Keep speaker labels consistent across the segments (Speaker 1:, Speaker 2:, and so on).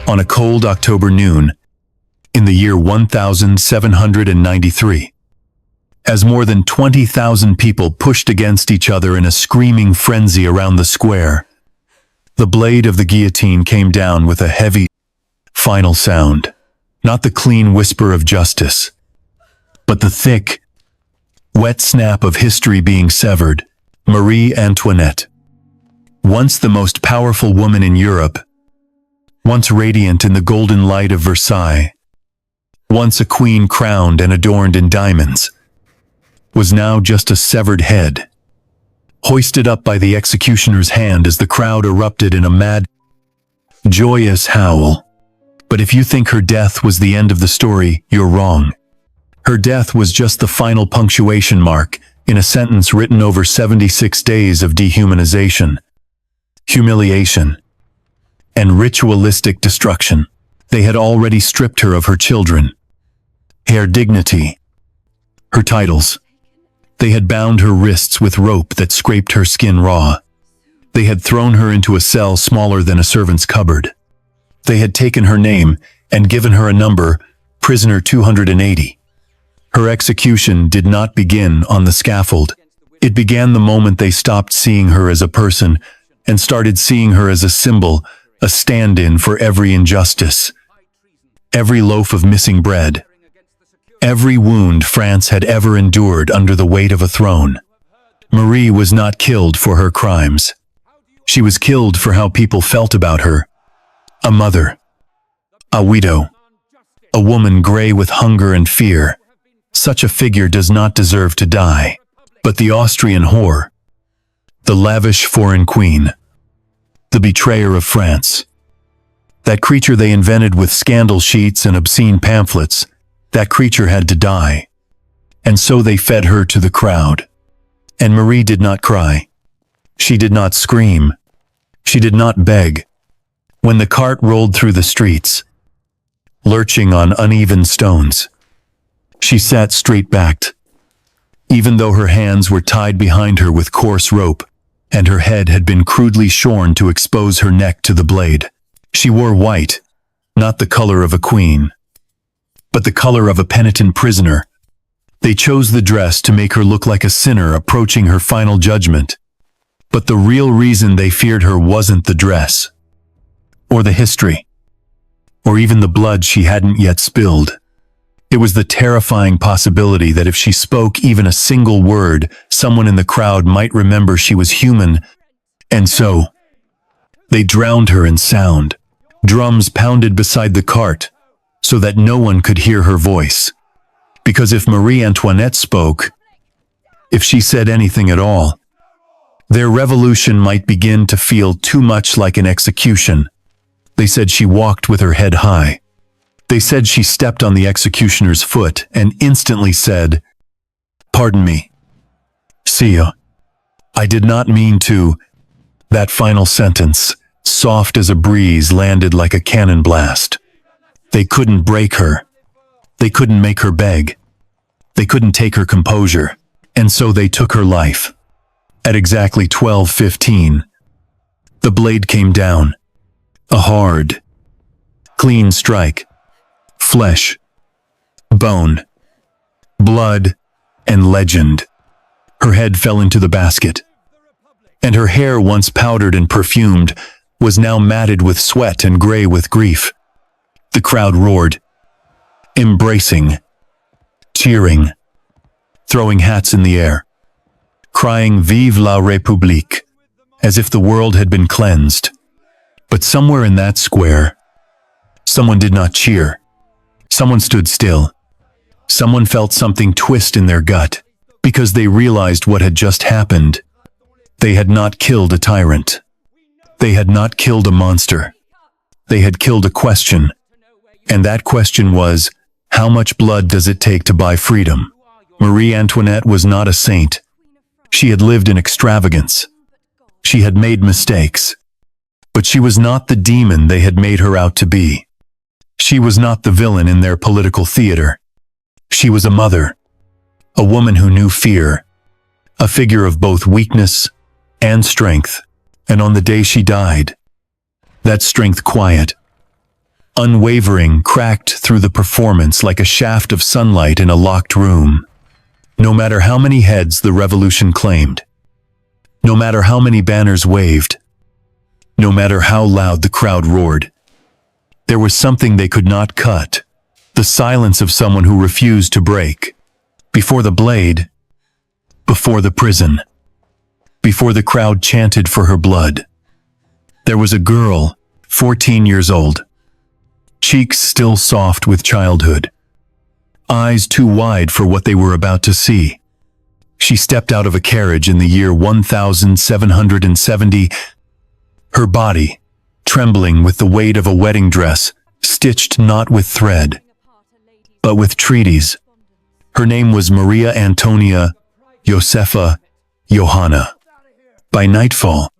Speaker 1: on a cold October noon in the year 1793. As more than 20,000 people pushed against each other in a screaming frenzy around the square, the blade of the guillotine came down with a heavy, final sound. Not the clean whisper of justice, but the thick, wet snap of history being severed. Marie Antoinette, once the most powerful woman in Europe, once radiant in the golden light of Versailles, once a queen crowned and adorned in diamonds, was now just a severed head, hoisted up by the executioner's hand as the crowd erupted in a mad, joyous howl. But if you think her death was the end of the story, you're wrong. Her death was just the final punctuation mark in a sentence written over 76 days of dehumanization, humiliation, and ritualistic destruction. They had already stripped her of her children, her dignity, her titles. They had bound her wrists with rope that scraped her skin raw. They had thrown her into a cell smaller than a servant's cupboard. They had taken her name and given her a number, prisoner 280. Her execution did not begin on the scaffold. It began the moment they stopped seeing her as a person and started seeing her as a symbol, a stand-in for every injustice, every loaf of missing bread, every wound France had ever endured under the weight of a throne. Marie was not killed for her crimes. She was killed for how people felt about her. A mother, a widow, a woman gray with hunger and fear. Such a figure does not deserve to die. But the Austrian whore, the lavish foreign queen, the betrayer of France, that creature they invented with scandal sheets and obscene pamphlets, that creature had to die. And so they fed her to the crowd. And Marie did not cry. She did not scream. She did not beg. When the cart rolled through the streets, lurching on uneven stones, she sat straight-backed, even though her hands were tied behind her with coarse rope, and her head had been crudely shorn to expose her neck to the blade. She wore white, not the color of a queen, but the color of a penitent prisoner. They chose the dress to make her look like a sinner approaching her final judgment. But the real reason they feared her wasn't the dress, or the history, or even the blood she hadn't yet spilled. It was the terrifying possibility that if she spoke even a single word, someone in the crowd might remember she was human. And so, they drowned her in sound. Drums pounded beside the cart, so that no one could hear her voice. Because if Marie Antoinette spoke, if she said anything at all, their revolution might begin to feel too much like an execution. They said she walked with her head high. They said she stepped on the executioner's foot and instantly said, "Pardon me, Sia. I did not mean to." That final sentence, soft as a breeze, landed like a cannon blast. They couldn't break her. They couldn't make her beg. They couldn't take her composure. And so they took her life. At exactly 12:15, the blade came down. A hard, clean strike. Flesh, bone, blood, and legend. Her head fell into the basket, and her hair, once powdered and perfumed, was now matted with sweat and gray with grief. The crowd roared, embracing, cheering, throwing hats in the air, crying "Vive la République," as if the world had been cleansed. But somewhere in that square, someone did not cheer. Someone stood still. Someone felt something twist in their gut, because they realized what had just happened. They had not killed a tyrant. They had not killed a monster. They had killed a question. And that question was, how much blood does it take to buy freedom? Marie Antoinette was not a saint. She had lived in extravagance. She had made mistakes. But she was not the demon they had made her out to be. She was not the villain in their political theater. She was a mother, a woman who knew fear, a figure of both weakness and strength. And on the day she died, that strength quiet, unwavering, cracked through the performance like a shaft of sunlight in a locked room. No matter how many heads the revolution claimed, no matter how many banners waved, no matter how loud the crowd roared, there was something they could not cut, the silence of someone who refused to break. Before the blade, before the prison, before the crowd chanted for her blood, there was a girl, 14 years old, cheeks still soft with childhood, eyes too wide for what they were about to see. She stepped out of a carriage in the year 1770, her body trembling with the weight of a wedding dress, stitched not with thread, but with treaties. Her name was Maria Antonia Josefa Johanna. By nightfall,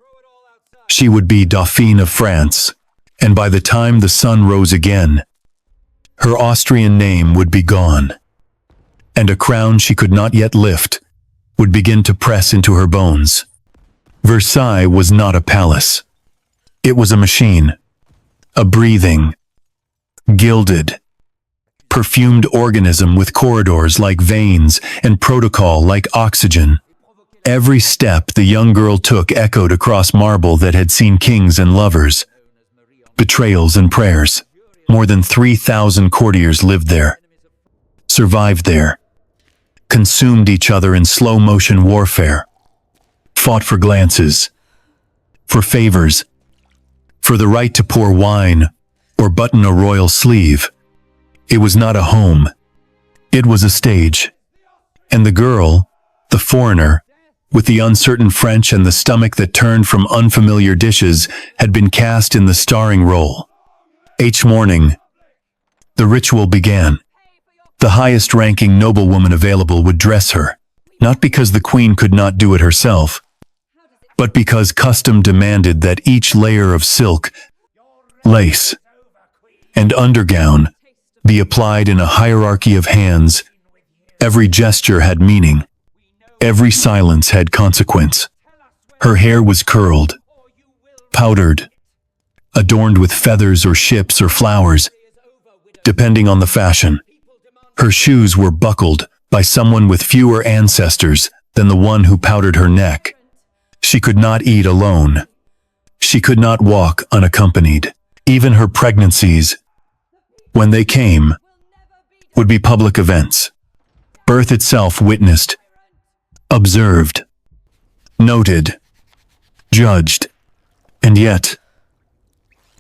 Speaker 1: she would be Dauphine of France, and by the time the sun rose again, her Austrian name would be gone, and a crown she could not yet lift would begin to press into her bones. Versailles was not a palace. It was a machine, a breathing, gilded, perfumed organism with corridors like veins and protocol like oxygen. Every step the young girl took echoed across marble that had seen kings and lovers, betrayals and prayers. More than 3,000 courtiers lived there, survived there, consumed each other in slow-motion warfare, fought for glances, for favors, for the right to pour wine or button a royal sleeve. It was not a home. It was a stage. And the girl, the foreigner, with the uncertain French and the stomach that turned from unfamiliar dishes, had been cast in the starring role. Each morning, the ritual began. The highest-ranking noblewoman available would dress her, not because the queen could not do it herself, but because custom demanded that each layer of silk, lace, and undergown be applied in a hierarchy of hands. Every gesture had meaning. Every silence had consequence. Her hair was curled, powdered, adorned with feathers or ships or flowers, depending on the fashion. Her shoes were buckled by someone with fewer ancestors than the one who powdered her neck. She could not eat alone. She could not walk unaccompanied. Even her pregnancies, when they came, would be public events. Birth itself witnessed, observed, noted, judged, and yet,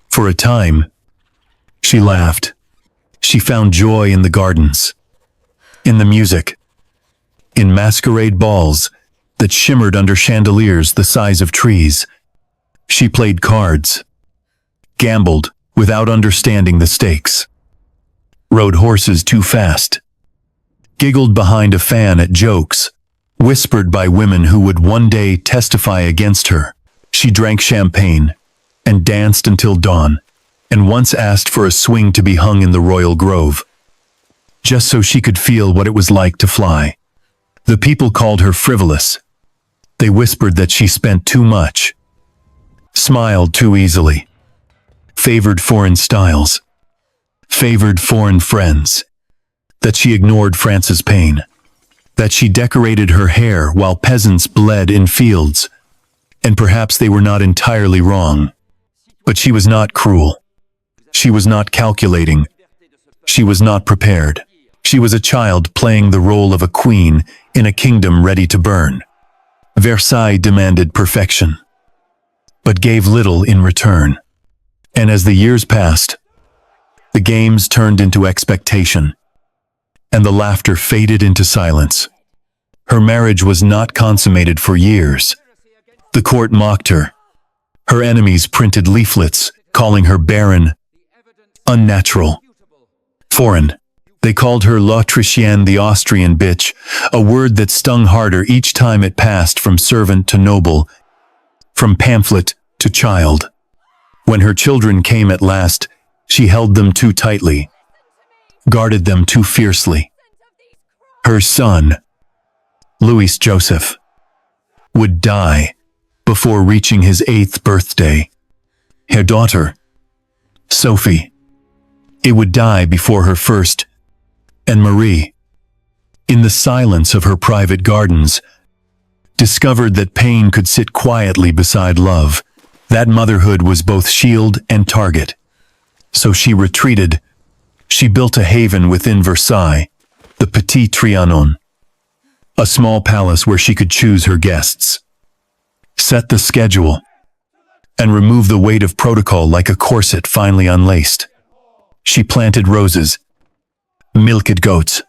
Speaker 1: for a time, she laughed. She found joy in the gardens, in the music, in masquerade balls that shimmered under chandeliers the size of trees. She played cards, gambled without understanding the stakes, rode horses too fast, giggled behind a fan at jokes whispered by women who would one day testify against her. She drank champagne and danced until dawn, and once asked for a swing to be hung in the royal grove, just so she could feel what it was like to fly. The people called her frivolous. They whispered that she spent too much, smiled too easily, favored foreign styles, favored foreign friends, that she ignored France's pain, that she decorated her hair while peasants bled in fields, and perhaps they were not entirely wrong. But she was not cruel. She was not calculating. She was not prepared. She was a child playing the role of a queen in a kingdom ready to burn. Versailles demanded perfection, but gave little in return. And as the years passed, the games turned into expectation, and the laughter faded into silence. Her marriage was not consummated for years. The court mocked her. Her enemies printed leaflets, calling her barren, unnatural, foreign. They called her l'Autrichienne, the Austrian bitch, a word that stung harder each time it passed from servant to noble, from pamphlet to child. When her children came at last, she held them too tightly, guarded them too fiercely. Her son, Louis Joseph, would die before reaching his 8th birthday. Her daughter, Sophie, It would die before her first, and Marie, in the silence of her private gardens, discovered that pain could sit quietly beside love. That motherhood was both shield and target. So she retreated. She built a haven within Versailles, the Petit Trianon, a small palace where she could choose her guests, set the schedule, and remove the weight of protocol like a corset finely unlaced. She planted roses, milked goats,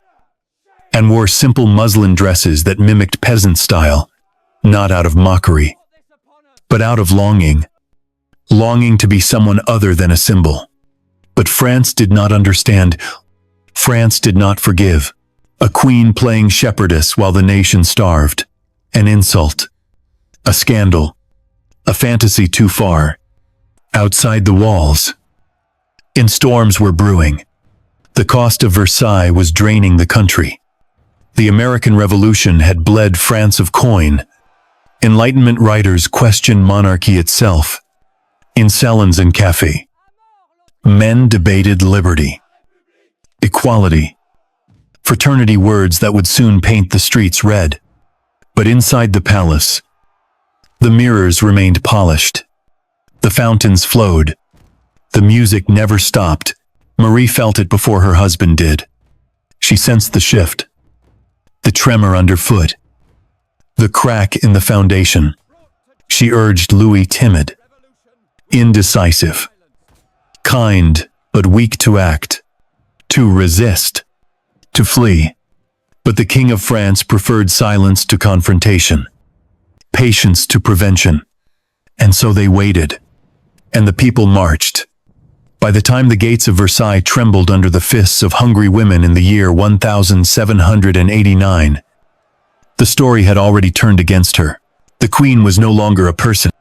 Speaker 1: and wore simple muslin dresses that mimicked peasant style, not out of mockery, but out of longing to be someone other than a symbol. But France did not understand. France did not forgive. A queen playing shepherdess while the nation starved. An insult. A scandal. A fantasy too far. Outside the walls. And storms were brewing. The cost of Versailles was draining the country. The American Revolution had bled France of coin. Enlightenment writers questioned monarchy itself. In salons and cafes, men debated liberty, equality, fraternity, words that would soon paint the streets red. But inside the palace, the mirrors remained polished. The fountains flowed. The music never stopped. Marie felt it before her husband did. She sensed the shift, the tremor underfoot, the crack in the foundation. She urged Louis, timid, indecisive, kind but weak to act, to resist, to flee. But the King of France preferred silence to confrontation, patience to prevention. And so they waited, and the people marched. By the time the gates of Versailles trembled under the fists of hungry women in the year 1789, the story had already turned against her. The queen was no longer a person.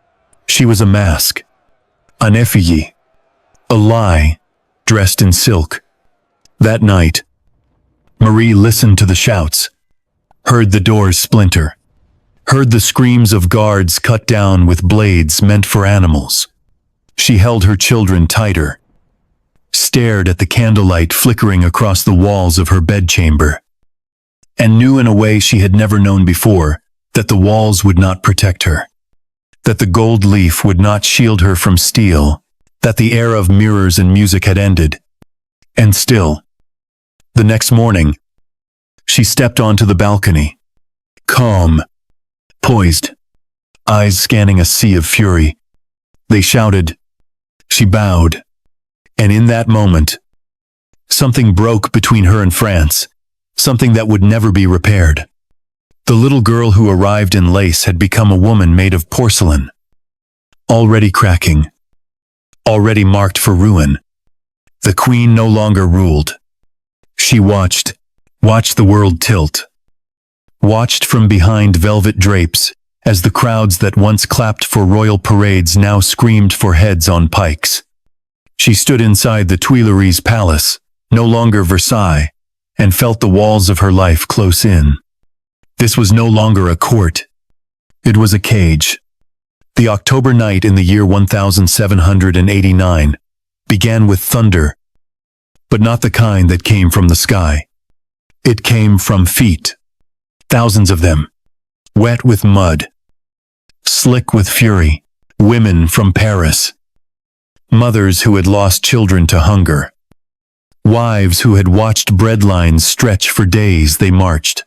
Speaker 1: She was a mask, an effigy, a lie, dressed in silk. That night, Marie listened to the shouts, heard the doors splinter, heard the screams of guards cut down with blades meant for animals. She held her children tighter, stared at the candlelight flickering across the walls of her bedchamber, and knew in a way she had never known before that the walls would not protect her, that the gold leaf would not shield her from steel, that the era of mirrors and music had ended. And still, the next morning, she stepped onto the balcony, calm, poised, eyes scanning a sea of fury. They shouted. She bowed. And in that moment, something broke between her and France, something that would never be repaired. The little girl who arrived in lace had become a woman made of porcelain, already cracking, already marked for ruin. The queen no longer ruled. She watched the world tilt, watched from behind velvet drapes as the crowds that once clapped for royal parades now screamed for heads on pikes. She stood inside the Tuileries palace, no longer Versailles, and felt the walls of her life close in. This was no longer a court. It was a cage. The October night in the year 1789 began with thunder, but not the kind that came from the sky. It came from feet. Thousands of them, wet with mud, slick with fury, women from Paris, mothers who had lost children to hunger, wives who had watched bread lines stretch for days. They marched,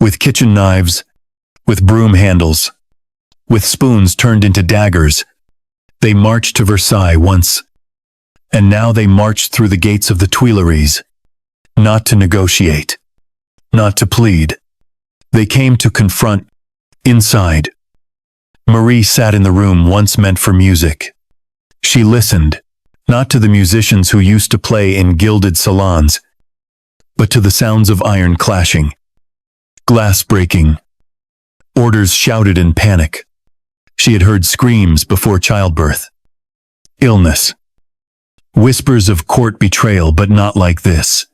Speaker 1: with kitchen knives, with broom handles, with spoons turned into daggers. They marched to Versailles once, and now they marched through the gates of the Tuileries, not to negotiate, not to plead. They came to confront. Inside, Marie sat in the room once meant for music. She listened, not to the musicians who used to play in gilded salons, but to the sounds of iron clashing, glass breaking, orders shouted in panic. She had heard screams before childbirth, illness, whispers of court betrayal, but not like this.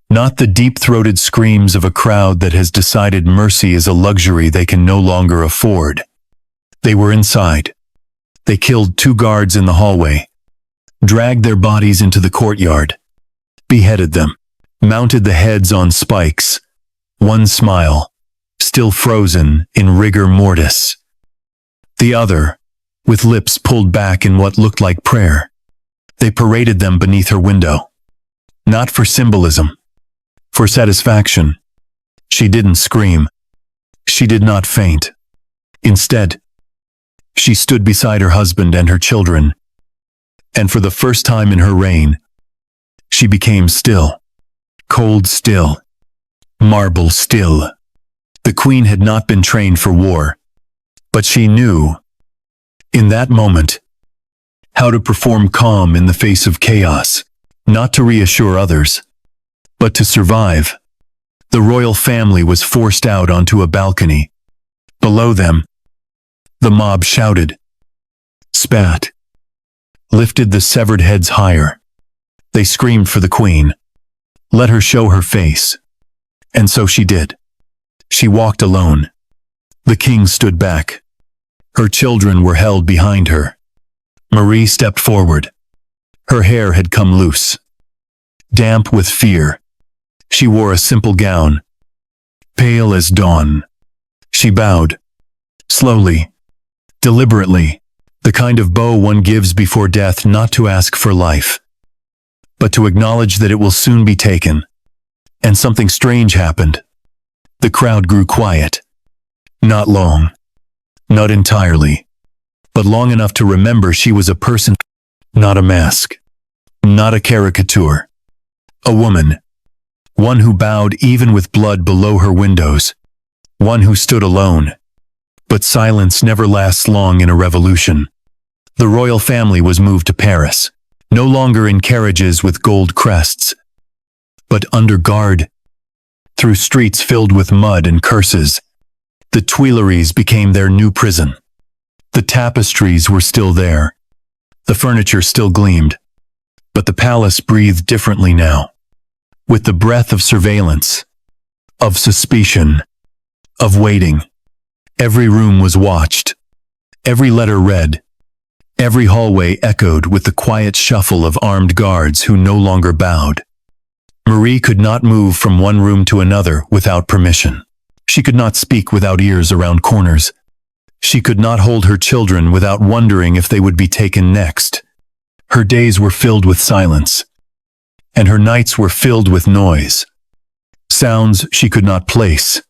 Speaker 1: Not the deep-throated screams of a crowd that has decided mercy is a luxury they can no longer afford. They were inside. They killed 2 guards in the hallway. dragged their bodies into the courtyard, beheaded them, mounted the heads on spikes, one smile, still frozen in rigor mortis. The other, with lips pulled back in what looked like prayer. They paraded them beneath her window. Not for symbolism, for satisfaction. She didn't scream. She did not faint. Instead, she stood beside her husband and her children, and for the first time in her reign, she became still, cold still, marble still. The queen had not been trained for war, but she knew, in that moment, how to perform calm in the face of chaos, not to reassure others, but to survive. The royal family was forced out onto a balcony. Below them, the mob shouted, spat, lifted the severed heads higher. They screamed for the queen. Let her show her face. And so she did. She walked alone. The king stood back. Her children were held behind her. Marie stepped forward. Her hair had come loose, damp with fear. She wore a simple gown, pale as dawn. She bowed, slowly, deliberately, the kind of bow one gives before death, not to ask for life, but to acknowledge that it will soon be taken. And something strange happened. The crowd grew quiet. Not long, not entirely, but long enough to remember she was a person, not a mask, not a caricature. A woman, one who bowed even with blood below her windows, one who stood alone. But silence never lasts long in a revolution. The royal family was moved to Paris, no longer in carriages with gold crests, but under guard, through streets filled with mud and curses. The Tuileries became their new prison. The tapestries were still there. The furniture still gleamed. But the palace breathed differently now, with the breath of surveillance, of suspicion, of waiting. Every room was watched, every letter read, every hallway echoed with the quiet shuffle of armed guards who no longer bowed. Marie could not move from one room to another without permission. She could not speak without ears around corners. She could not hold her children without wondering if they would be taken next. Her days were filled with silence, and her nights were filled with noise. Sounds she could not place.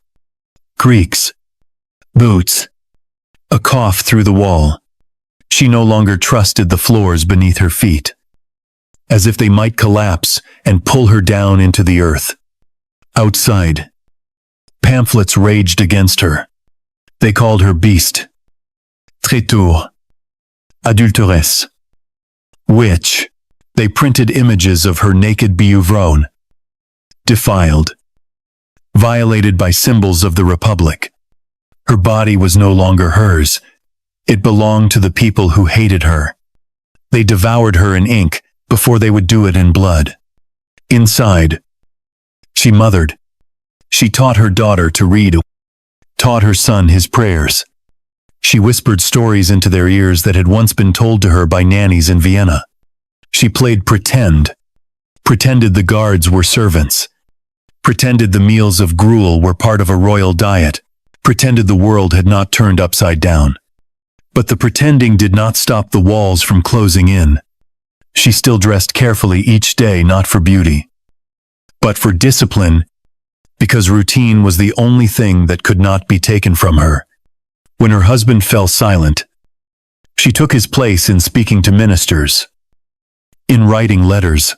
Speaker 1: Creaks, boots, a cough through the wall. She no longer trusted the floors beneath her feet, as if they might collapse and pull her down into the earth. Outside, pamphlets raged against her. They called her beast, traiteur, adulteress, witch. They printed images of her naked beouvrone, defiled, violated by symbols of the Republic. Her body was no longer hers. It belonged to the people who hated her. They devoured her in ink before they would do it in blood. Inside, she mothered. She taught her daughter to read, taught her son his prayers. She whispered stories into their ears that had once been told to her by nannies in Vienna. She played pretend, pretended the guards were servants, pretended the meals of gruel were part of a royal diet, pretended the world had not turned upside down. But the pretending did not stop the walls from closing in. She still dressed carefully each day, not for beauty, but for discipline, because routine was the only thing that could not be taken from her. When her husband fell silent, she took his place in speaking to ministers, in writing letters,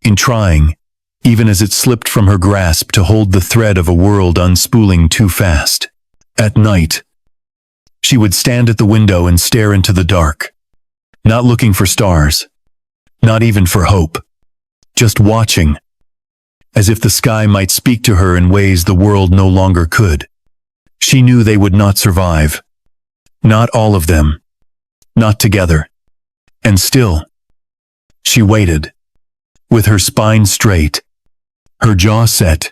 Speaker 1: in trying, even as it slipped from her grasp, to hold the thread of a world unspooling too fast. At night, she would stand at the window and stare into the dark, not looking for stars, not even for hope, just watching, as if the sky might speak to her in ways the world no longer could. She knew they would not survive. Not all of them. Not together. And still, she waited, with her spine straight, her jaw set,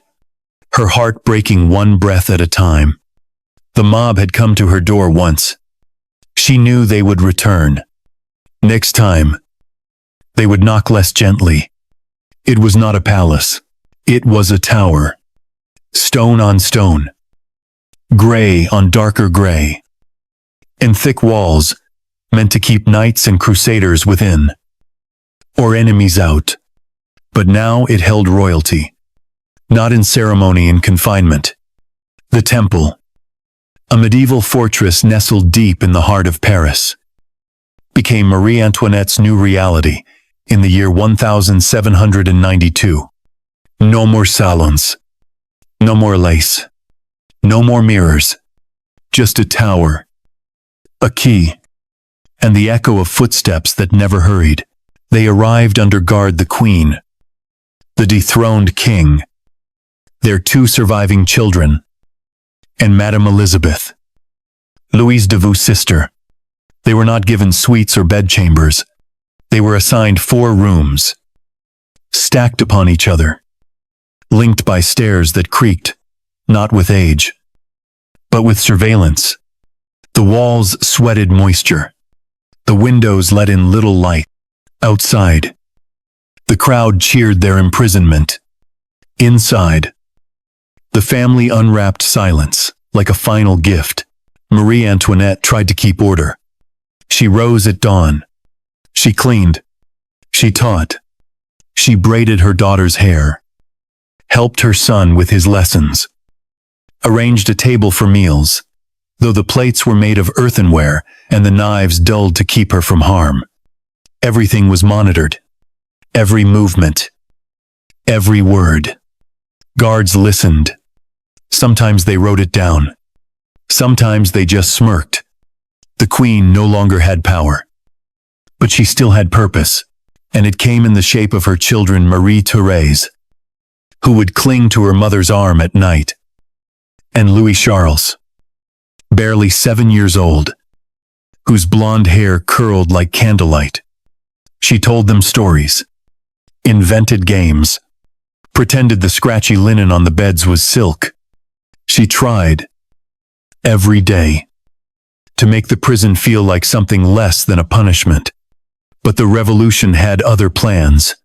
Speaker 1: her heart breaking one breath at a time. The mob had come to her door once. She knew they would return. Next time, they would knock less gently. It was not a palace. It was a tower. Stone on stone. Gray on darker gray. And thick walls, meant to keep knights and crusaders within. Or enemies out. But now it held royalty. Not in ceremony and confinement. The temple. A medieval fortress nestled deep in the heart of Paris. Became Marie Antoinette's new reality in the year 1792. No more salons. No more lace. No more mirrors. Just a tower. A key. And the echo of footsteps that never hurried. They arrived under guard the Queen. The dethroned King. Their 2 surviving children. And Madame Elizabeth. Louise de Vaux's sister. They were not given suites or bedchambers. They were assigned 4 rooms. Stacked upon each other. Linked by stairs that creaked, not with age, but with surveillance. The walls sweated moisture. The windows let in little light. Outside, the crowd cheered their imprisonment. Inside, the family unwrapped silence, like a final gift. Marie Antoinette tried to keep order. She rose at dawn. She cleaned. She taught. She braided her daughter's hair. Helped her son with his lessons. Arranged a table for meals, though the plates were made of earthenware and the knives dulled to keep her from harm. Everything was monitored. Every movement. Every word. Guards listened. Sometimes they wrote it down. Sometimes they just smirked. The Queen no longer had power. But she still had purpose, and it came in the shape of her children Marie-Thérèse, who would cling to her mother's arm at night, and Louis Charles, barely 7 years old, whose blonde hair curled like candlelight. She told them stories, invented games, pretended the scratchy linen on the beds was silk. She tried, every day, to make the prison feel like something less than a punishment. But the revolution had other plans.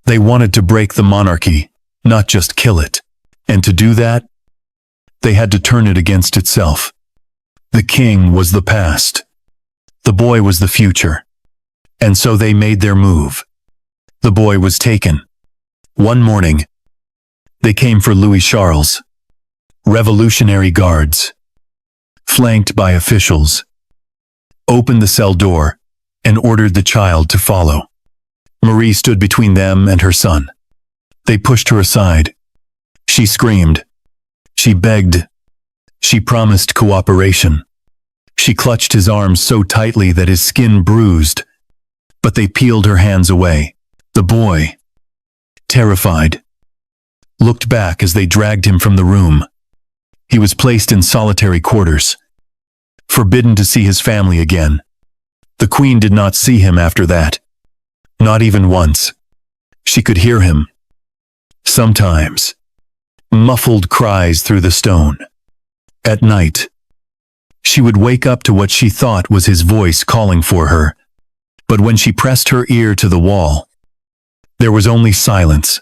Speaker 1: They wanted to break the monarchy, not just kill it. And to do that, they had to turn it against itself. The king was the past. The boy was the future. And so they made their move. The boy was taken. One morning, they came for Louis Charles. Revolutionary guards, flanked by officials, opened the cell door and ordered the child to follow. Marie stood between them and her son. They pushed her aside. She screamed. She begged. She promised cooperation. She clutched his arms so tightly that his skin bruised, but they peeled her hands away. The boy, terrified, looked back as they dragged him from the room. He was placed in solitary quarters, forbidden to see his family again. The Queen did not see him after that. Not even once. She could hear him. Sometimes. Muffled cries through the stone. At night. She would wake up to what she thought was his voice calling for her. But when she pressed her ear to the wall, there was only silence.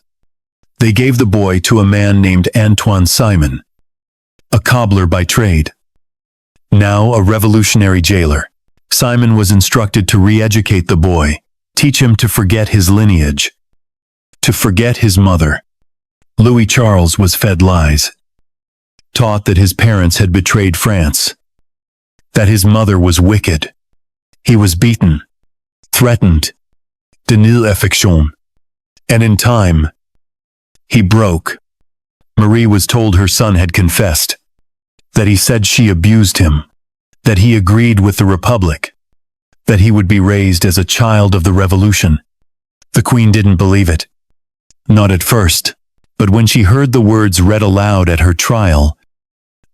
Speaker 1: They gave the boy to a man named Antoine Simon, a cobbler by trade. Now a revolutionary jailer. Simon was instructed to re-educate the boy, teach him to forget his lineage, to forget his mother. Louis Charles was fed lies, taught that his parents had betrayed France, that his mother was wicked. He was beaten, threatened, de nil affection. And in time, he broke. Marie was told her son had confessed, that he said she abused him, that he agreed with the Republic, that he would be raised as a child of the Revolution. The Queen didn't believe it. Not at first, but when she heard the words read aloud at her trial,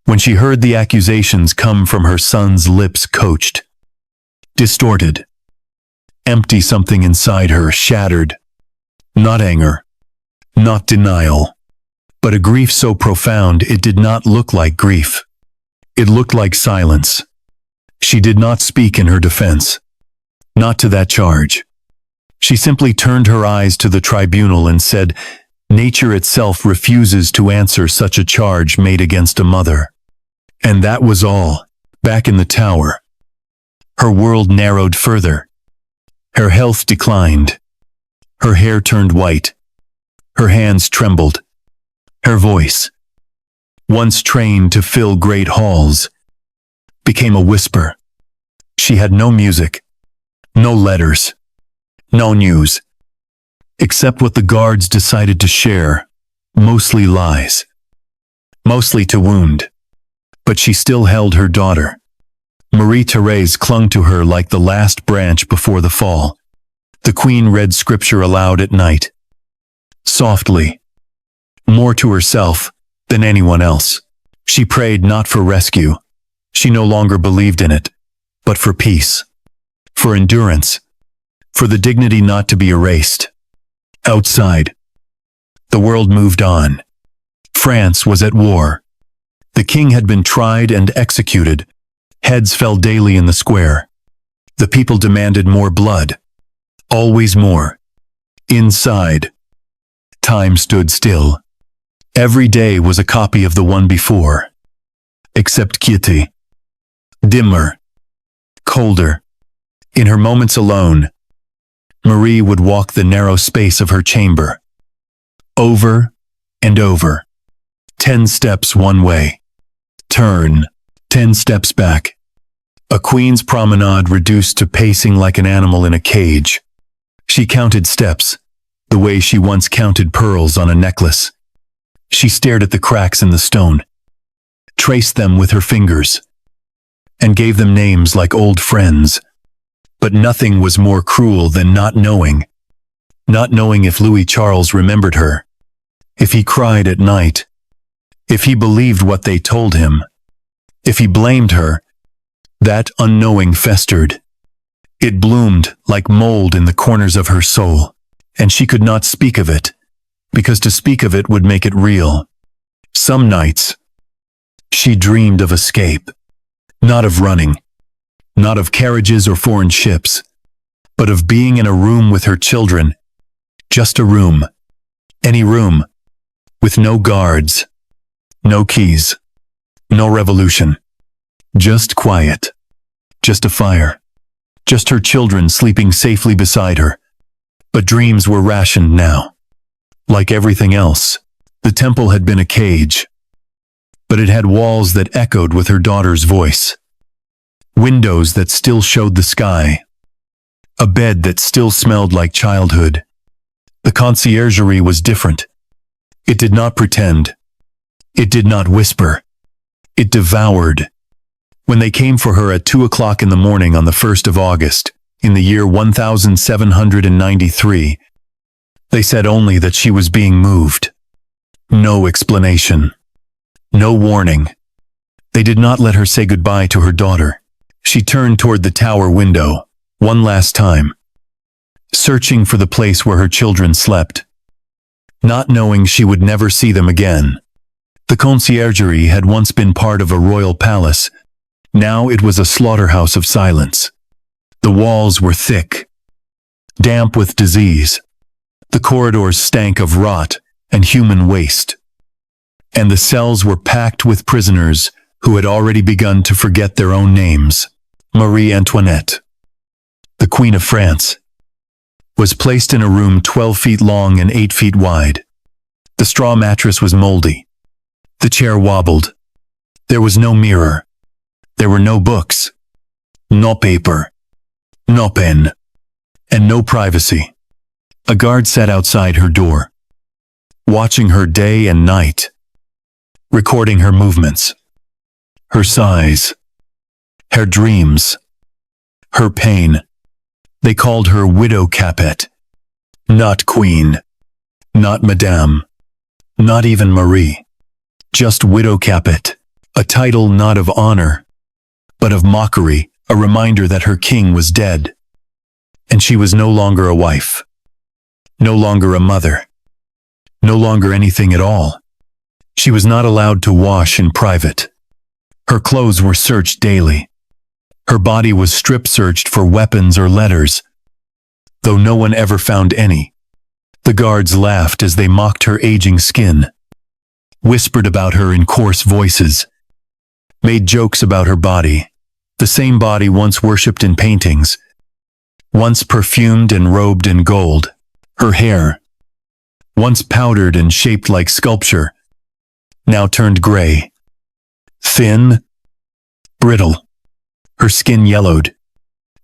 Speaker 1: when she heard the accusations come from her son's lips coached, distorted, empty, something inside her shattered. Not anger, not denial, but a grief so profound it did not look like grief. It looked like silence. She did not speak in her defense. Not to that charge. She simply turned her eyes to the tribunal and said, "Nature itself refuses to answer such a charge made against a mother." And that was all. Back in the tower, her world narrowed further. Her health declined. Her hair turned white. Her hands trembled. Her voice, once trained to fill great halls, became a whisper. She had no music, no letters, no news, except what the guards decided to share, mostly lies, mostly to wound. But she still held her daughter. Marie Therese clung to her like the last branch before the fall. The queen read scripture aloud at night, softly, more to herself than anyone else. She prayed not for rescue. She no longer believed in it, but for peace, for endurance, for the dignity not to be erased. Outside, the world moved on. France was at war. The king had been tried and executed. Heads fell daily in the square. The people demanded more blood. Always more. Inside, time stood still. Every day was a copy of the one before. Except Kitty. Dimmer. Colder. In her moments alone, Marie would walk the narrow space of her chamber. Over and over. 10 steps one way. Turn. 10 steps back. A queen's promenade reduced to pacing like an animal in a cage. She counted steps, the way she once counted pearls on a necklace. She stared at the cracks in the stone, traced them with her fingers, and gave them names like old friends. But nothing was more cruel than not knowing if Louis Charles remembered her, if he cried at night, if he believed what they told him, if he blamed her. That unknowing festered. It bloomed like mold in the corners of her soul, and she could not speak of it, because to speak of it would make it real. Some nights, she dreamed of escape, not of running, not of carriages or foreign ships, but of being in a room with her children. Just a room. Any room. With no guards. No keys. No revolution. Just quiet. Just a fire. Just her children sleeping safely beside her. But dreams were rationed now. Like everything else, the temple had been a cage. But it had walls that echoed with her daughter's voice. Windows that still showed the sky. A bed that still smelled like childhood. The conciergerie was different. It did not pretend. It did not whisper. It devoured. When they came for her at 2 o'clock in the morning on the 1st of August, in the year 1793, they said only that she was being moved. No explanation. No warning. They did not let her say goodbye to her daughter. She turned toward the tower window, one last time, searching for the place where her children slept, not knowing she would never see them again. The conciergerie had once been part of a royal palace. Now it was a slaughterhouse of silence. The walls were thick, damp with disease. The corridors stank of rot and human waste. And the cells were packed with prisoners who had already begun to forget their own names. Marie Antoinette, the Queen of France, was placed in a room 12 feet long and 8 feet wide. The straw mattress was moldy. The chair wobbled. There was no mirror. There were no books, no paper, no pen, and no privacy. A guard sat outside her door, watching her day and night, recording her movements, her sighs, her dreams, her pain. They called her Widow Capet, not Queen, not Madame, not even Marie, just Widow Capet, a title not of honor, but of mockery, a reminder that her king was dead, and she was no longer a wife, no longer a mother, no longer anything at all. She was not allowed to wash in private. Her clothes were searched daily. Her body was strip-searched for weapons or letters. The though no one ever found any. The guards laughed as they mocked her aging skin, whispered about her in coarse voices, made jokes about her body, the same body once worshipped in paintings, once perfumed and robed in gold. Her hair, once powdered and shaped like sculpture, now turned gray, thin, brittle. Her skin yellowed.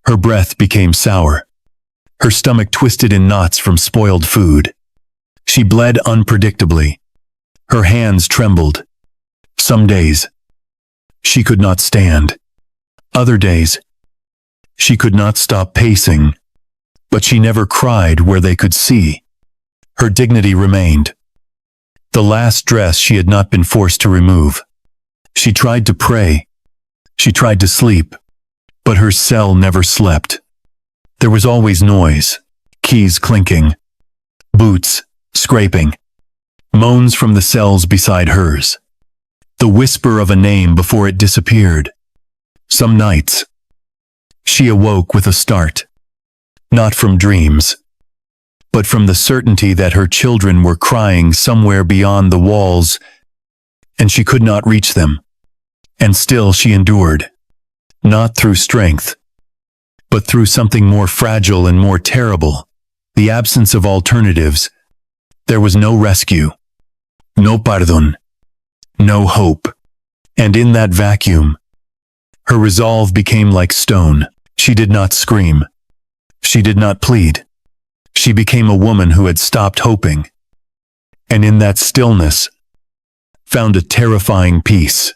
Speaker 1: Her breath became sour. Her stomach twisted in knots from spoiled food. She bled unpredictably. Her hands trembled. Some days, she could not stand. Other days, she could not stop pacing. But she never cried where they could see. Her dignity remained. The last dress she had not been forced to remove. She tried to pray. She tried to sleep. But her cell never slept. There was always noise, keys clinking, boots scraping, moans from the cells beside hers, the whisper of a name before it disappeared. Some nights, she awoke with a start, not from dreams, but from the certainty that her children were crying somewhere beyond the walls, and she could not reach them. And still she endured, not through strength, but through something more fragile and more terrible, the absence of alternatives. There was no rescue, no pardon, no hope. And in that vacuum, her resolve became like stone. She did not scream. She did not plead. She became a woman who had stopped hoping. And in that stillness, found a terrifying peace.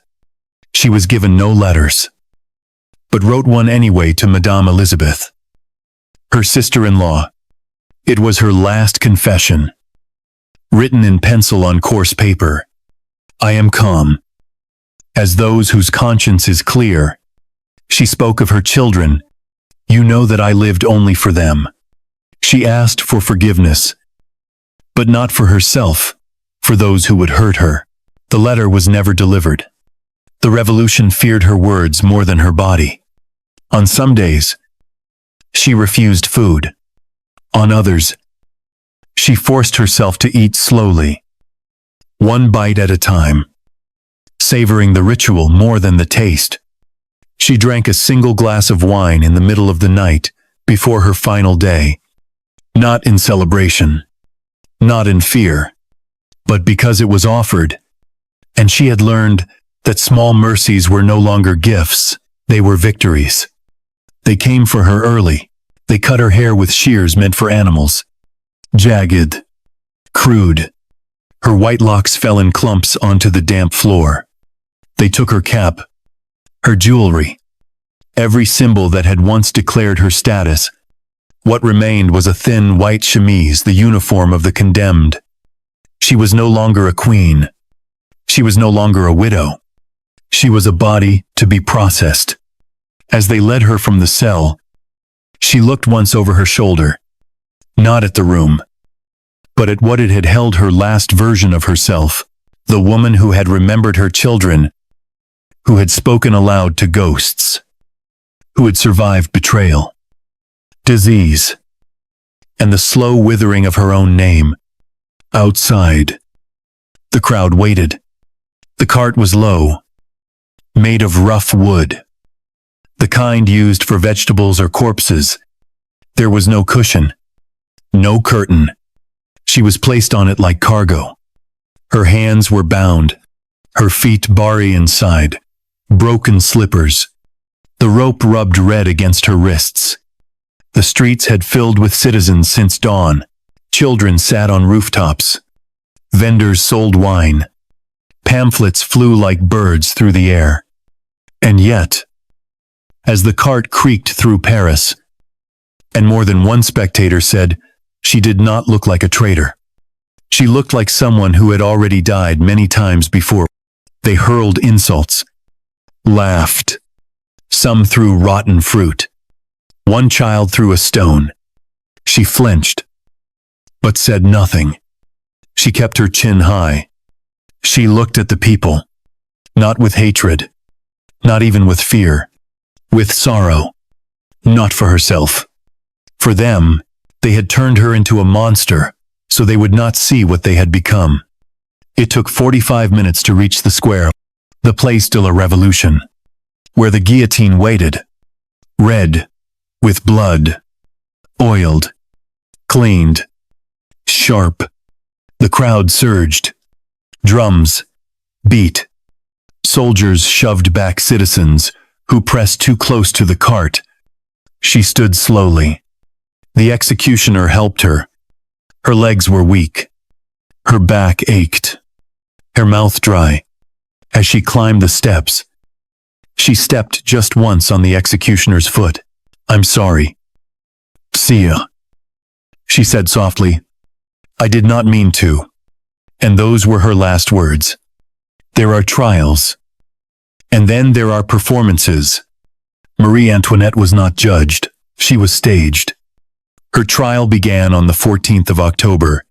Speaker 1: She was given no letters, but wrote one anyway to Madame Elizabeth, her sister-in-law. It was her last confession, written in pencil on coarse paper. I am calm, as those whose conscience is clear. She spoke of her children. You know that I lived only for them. She asked for forgiveness, but not for herself, for those who would hurt her. The letter was never delivered. The revolution feared her words more than her body. On some days, she refused food. On others, she forced herself to eat slowly, one bite at a time, savoring the ritual more than the taste. She drank a single glass of wine in the middle of the night before her final day, not in celebration, not in fear, but because it was offered, and she had learned that small mercies were no longer gifts, they were victories. They came for her early. They cut her hair with shears meant for animals. Jagged, crude. Her white locks fell in clumps onto the damp floor. They took her cap, her jewelry, every symbol that had once declared her status. What remained was a thin white chemise, the uniform of the condemned. She was no longer a queen. She was no longer a widow. She was a body to be processed. As they led her from the cell, she looked once over her shoulder, not at the room, but at what it had held, her last version of herself, the woman who had remembered her children, who had spoken aloud to ghosts, who had survived betrayal, disease, and the slow withering of her own name. Outside, the crowd waited. The cart was low, made of rough wood, the kind used for vegetables or corpses. There was no cushion, no curtain. She was placed on it like cargo. Her hands were bound, her feet barry inside, broken slippers. The rope rubbed red against her wrists. The streets had filled with citizens since dawn. Children sat on rooftops. Vendors sold wine. Pamphlets flew like birds through the air. And yet, as the cart creaked through Paris, and more than one spectator said, she did not look like a traitor. She looked like someone who had already died many times before. They hurled insults, laughed. Some threw rotten fruit. One child threw a stone. She flinched, but said nothing. She kept her chin high. She looked at the people, not with hatred, not even with fear, with sorrow, not for herself. For them, They had turned her into a monster, so they would not see what they had become. It took 45 minutes to reach the square, the place de la Revolution, where the guillotine waited. Red, with blood, oiled, cleaned, sharp. The crowd surged. Drums beat. Soldiers shoved back citizens who pressed too close to the cart. She stood slowly. The executioner helped her. Her legs were weak. Her back ached. Her mouth dry. As she climbed the steps, she stepped just once on the executioner's foot. "I'm sorry." "See ya," she said softly. "I did not mean to." And those were her last words. There are trials. And then there are performances. Marie Antoinette was not judged. She was staged. Her trial began on the 14th of October.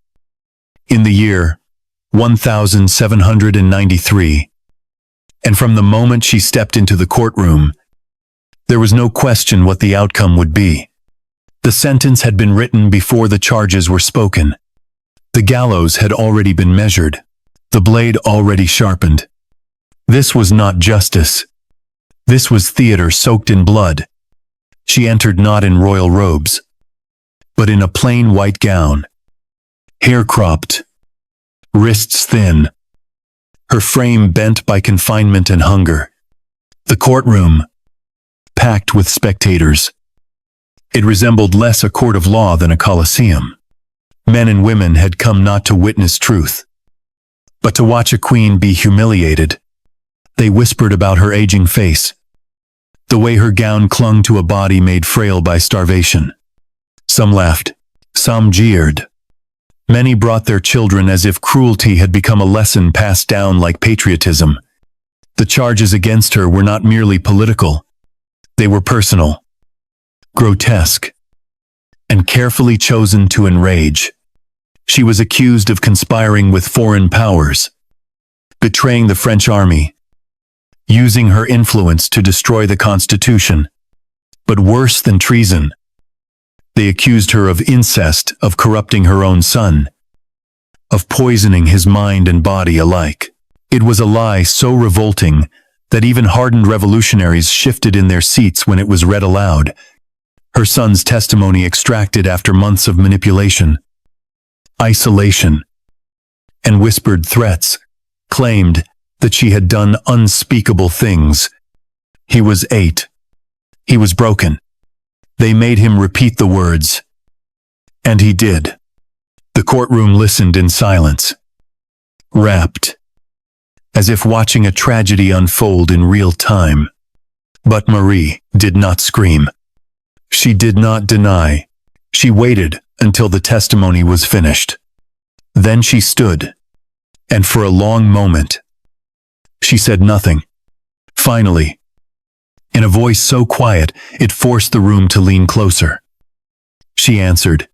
Speaker 1: In the year 1793. And from the moment she stepped into the courtroom, there was no question what the outcome would be. The sentence had been written before the charges were spoken. The gallows had already been measured, the blade already sharpened. This was not justice. This was theater soaked in blood. She entered not in royal robes, but in a plain white gown, hair cropped, wrists thin, her frame bent by confinement and hunger. The courtroom, packed with spectators. It resembled less a court of law than a coliseum. Men and women had come not to witness truth, but to watch a queen be humiliated. They whispered about her aging face, the way her gown clung to a body made frail by starvation. Some laughed, some jeered. Many brought their children as if cruelty had become a lesson passed down like patriotism. The charges against her were not merely political. They were personal, grotesque, and carefully chosen to enrage. She was accused of conspiring with foreign powers, betraying the French army, using her influence to destroy the Constitution. But worse than treason, they accused her of incest, of corrupting her own son, of poisoning his mind and body alike. It was a lie so revolting that even hardened revolutionaries shifted in their seats when it was read aloud. Her son's testimony extracted after months of manipulation, isolation, and whispered threats, claimed that she had done unspeakable things. He was 8. He was broken. They made him repeat the words. And he did. The courtroom listened in silence, rapt, as if watching a tragedy unfold in real time. But Marie did not scream. She did not deny. She waited until the testimony was finished. Then she stood, and for a long moment, she said nothing. Finally, in a voice so quiet it forced the room to lean closer, she answered,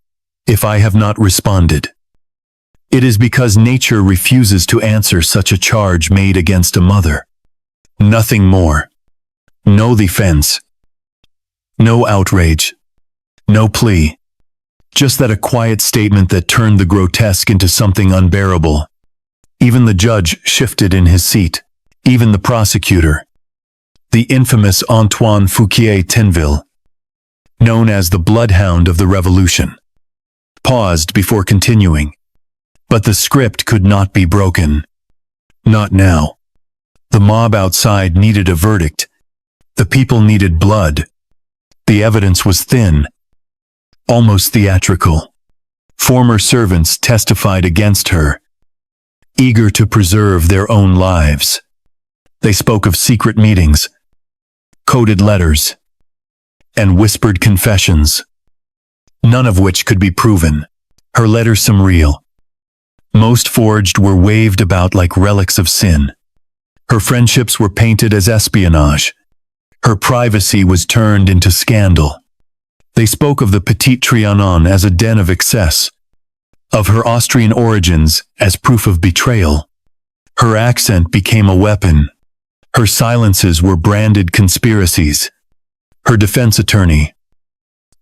Speaker 1: "If I have not responded, it is because nature refuses to answer such a charge made against a mother. Nothing more. No defense. No outrage. No plea. Just that a quiet statement that turned the grotesque into something unbearable." Even the judge shifted in his seat. Even the prosecutor, the infamous Antoine Fouquier-Tinville, known as the bloodhound of the revolution, paused before continuing. But the script could not be broken. Not now. The mob outside needed a verdict. The people needed blood. The evidence was thin, almost theatrical. Former servants testified against her, eager to preserve their own lives. They spoke of secret meetings, coded letters, and whispered confessions, none of which could be proven. Her letters, some real, most forged, were waved about like relics of sin. Her friendships were painted as espionage. Her privacy was turned into scandal. They spoke of the Petit Trianon as a den of excess, of her Austrian origins as proof of betrayal. Her accent became a weapon. Her silences were branded conspiracies. Her defense attorney,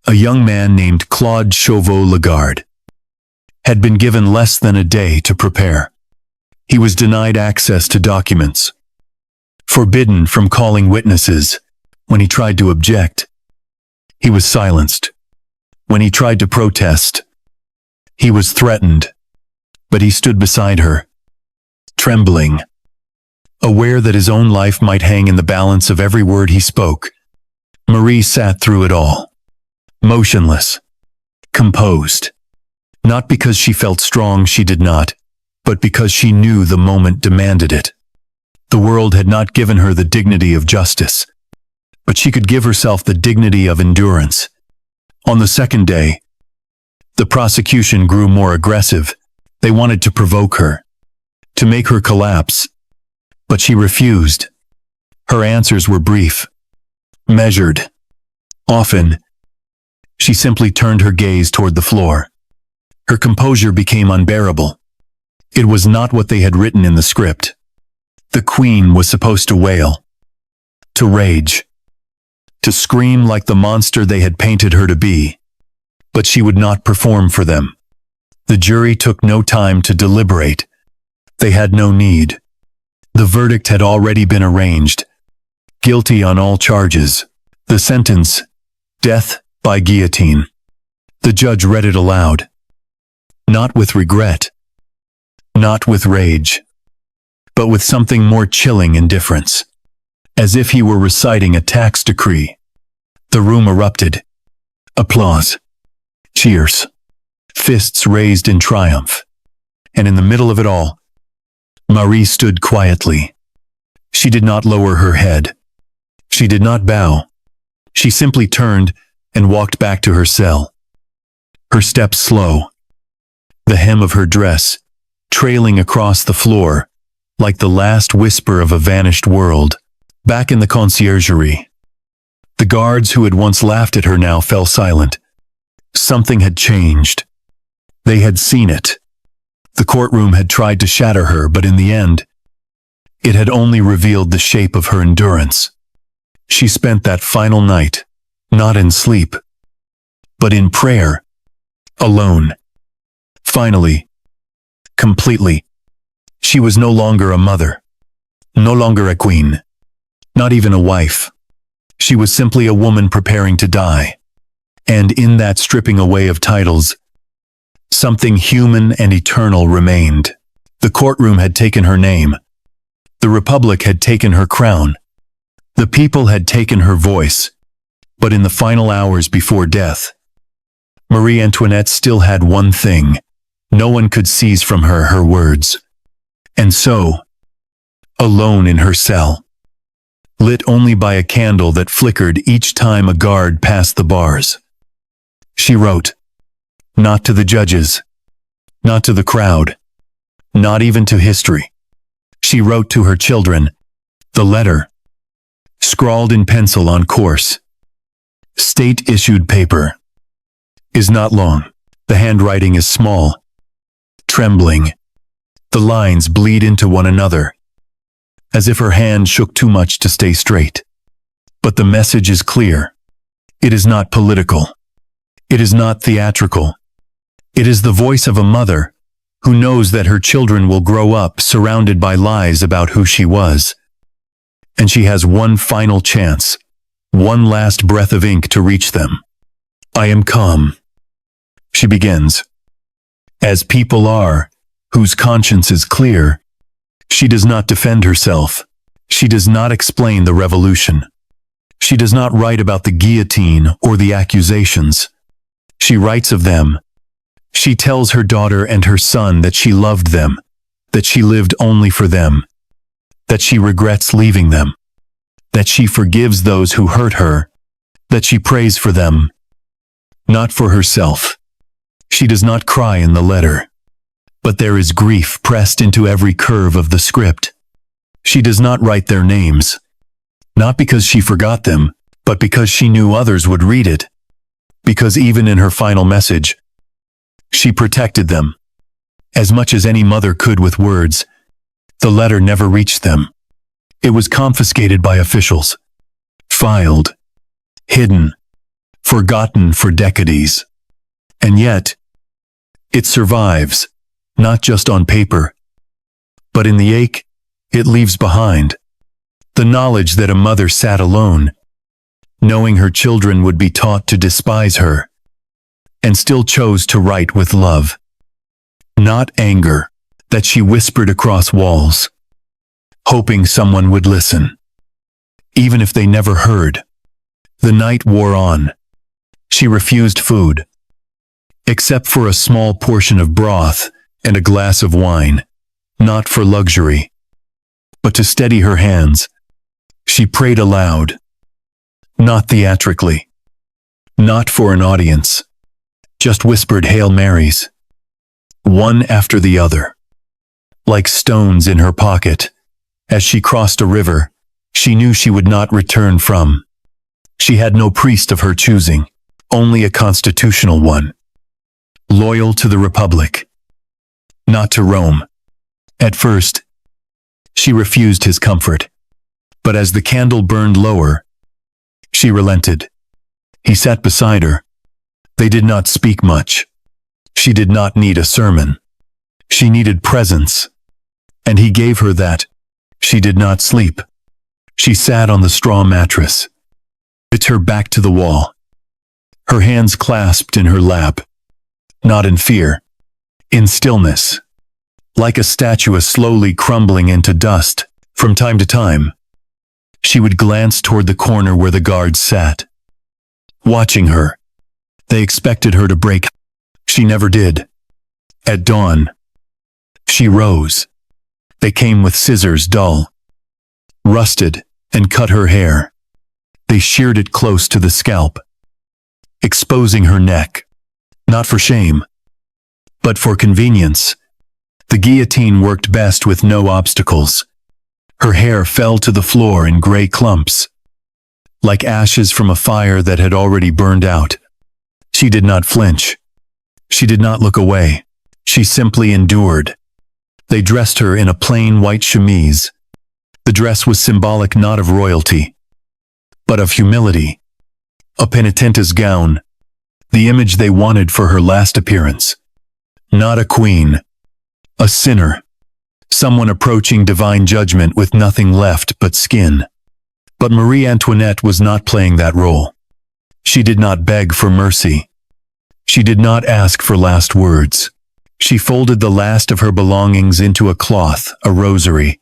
Speaker 1: a young man named Claude Chauveau-Lagarde, had been given less than a day to prepare. He was denied access to documents, forbidden from calling witnesses. When he tried to object, he was silenced. When he tried to protest, he was threatened. But he stood beside her, trembling, aware that his own life might hang in the balance of every word he spoke. Marie sat through it all, motionless, composed. Not because she felt strong, she did not, but because she knew the moment demanded it. The world had not given her the dignity of justice, but she could give herself the dignity of endurance. On the second day, the prosecution grew more aggressive. They wanted to provoke her, to make her collapse, but she refused. Her answers were brief, measured. Often, she simply turned her gaze toward the floor. Her composure became unbearable. It was not what they had written in the script. The queen was supposed to wail, to rage, to scream like the monster they had painted her to be. But she would not perform for them. The jury took no time to deliberate. They had no need. The verdict had already been arranged. Guilty on all charges. The sentence, death by guillotine. The judge read it aloud. Not with regret, not with rage, but with something more chilling indifference, as if he were reciting a tax decree. The room erupted. Applause, cheers, fists raised in triumph. And in the middle of it all, Marie stood quietly. She did not lower her head. She did not bow. She simply turned and walked back to her cell. Her steps slow, the hem of her dress trailing across the floor like the last whisper of a vanished world. Back in the Conciergerie, the guards who had once laughed at her now fell silent. Something had changed. They had seen it. The courtroom had tried to shatter her, but in the end, it had only revealed the shape of her endurance. She spent that final night, not in sleep, but in prayer, alone. Finally, completely, she was no longer a mother, no longer a queen, not even a wife. She was simply a woman preparing to die. And in that stripping away of titles, something human and eternal remained. The courtroom had taken her name. The Republic had taken her crown. The people had taken her voice. But in the final hours before death, Marie Antoinette still had one thing. No one could seize from her her words. And so, alone in her cell, lit only by a candle that flickered each time a guard passed the bars, she wrote, not to the judges, not to the crowd, not even to history. She wrote to her children. The letter, scrawled in pencil on coarse, state-issued paper, is not long. The handwriting is small, trembling. The lines bleed into one another, as if her hand shook too much to stay straight. But the message is clear. It is not political. It is not theatrical. It is the voice of a mother who knows that her children will grow up surrounded by lies about who she was. And she has one final chance, one last breath of ink to reach them. I am calm, she begins, as people are, whose conscience is clear. She does not defend herself. She does not explain the revolution. She does not write about the guillotine or the accusations. She writes of them. She tells her daughter and her son that she loved them, that she lived only for them, that she regrets leaving them, that she forgives those who hurt her, that she prays for them, not for herself. She does not cry in the letter, but there is grief pressed into every curve of the script. She does not write their names, not because she forgot them, but because she knew others would read it. Because even in her final message, she protected them, as much as any mother could with words. The letter never reached them. It was confiscated by officials, filed, hidden, forgotten for decades. And yet, it survives, not just on paper, but in the ache it leaves behind. The knowledge that a mother sat alone, knowing her children would be taught to despise her, and still chose to write with love. Not anger, that she whispered across walls, hoping someone would listen. Even if they never heard. The night wore on. She refused food, except for a small portion of broth and a glass of wine, not for luxury, but to steady her hands. She prayed aloud, not theatrically, not for an audience, just whispered Hail Marys, one after the other, like stones in her pocket. As she crossed a river she knew she would not return from. She had no priest of her choosing, only a constitutional one, loyal to the Republic, not to Rome. At first, she refused his comfort, but as the candle burned lower, she relented. He sat beside her. They did not speak much. She did not need a sermon. She needed presence, and he gave her that. She did not sleep. She sat on the straw mattress, with her back to the wall, her hands clasped in her lap, not in fear, in stillness, like a statue slowly crumbling into dust. From time to time, she would glance toward the corner where the guards sat, watching her. They expected her to break. She never did. At dawn, she rose. They came with scissors, dull, rusted, and cut her hair. They sheared it close to the scalp, exposing her neck, not for shame, but for convenience. The guillotine worked best with no obstacles. Her hair fell to the floor in gray clumps, like ashes from a fire that had already burned out. She did not flinch. She did not look away. She simply endured. They dressed her in a plain white chemise. The dress was symbolic not of royalty, but of humility. A penitent's gown, the image they wanted for her last appearance. Not a queen, a sinner, someone approaching divine judgment with nothing left but skin. But Marie Antoinette was not playing that role. She did not beg for mercy. She did not ask for last words. She folded the last of her belongings into a cloth, a rosary,